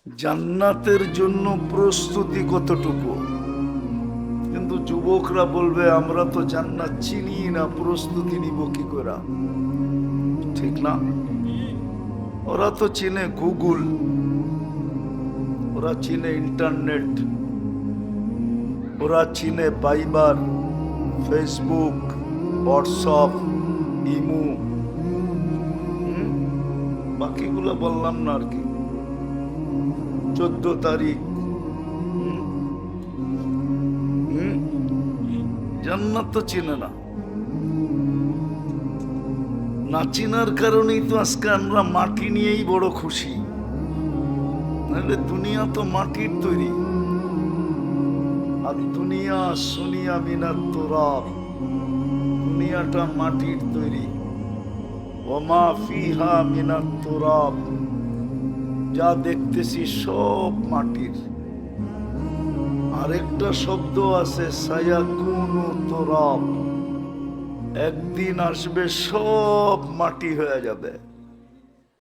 জান্নাতের জন্য প্রস্তুতি কতটুকু? কিন্তু যুবকরা বলবে আমরা তো জান্নাত চিনি না, প্রস্তুতি নিব কি করে? ঠিক না? ওরা তো চিনে গুগল, ওরা চিনে ইন্টারনেট, ওরা চিনে ভাইবার, ফেসবুক, হোয়াটসঅ্যাপ, ইমো, বাকিগুলো বললাম না আর কি। 14 তারিখ জান্নাত তো চিনে না। না চিনার কারণেই তো আজকে আমরা মাটি নিয়েই বড় খুশি। নাহলে দুনিয়া তো মাটির তৈরি। আর দুনিয়া সুনিয়া মিনাত তুরাব, দুনিয়াটা মাটির তৈরি। ওমা ফিহা মিনাত তুরাব, যা দেখতেছি সব মাটির। আরেকটা শব্দ আছে সায়াকুনু তুরাব, একদিন আসবে সব মাটি হয়ে যাবে।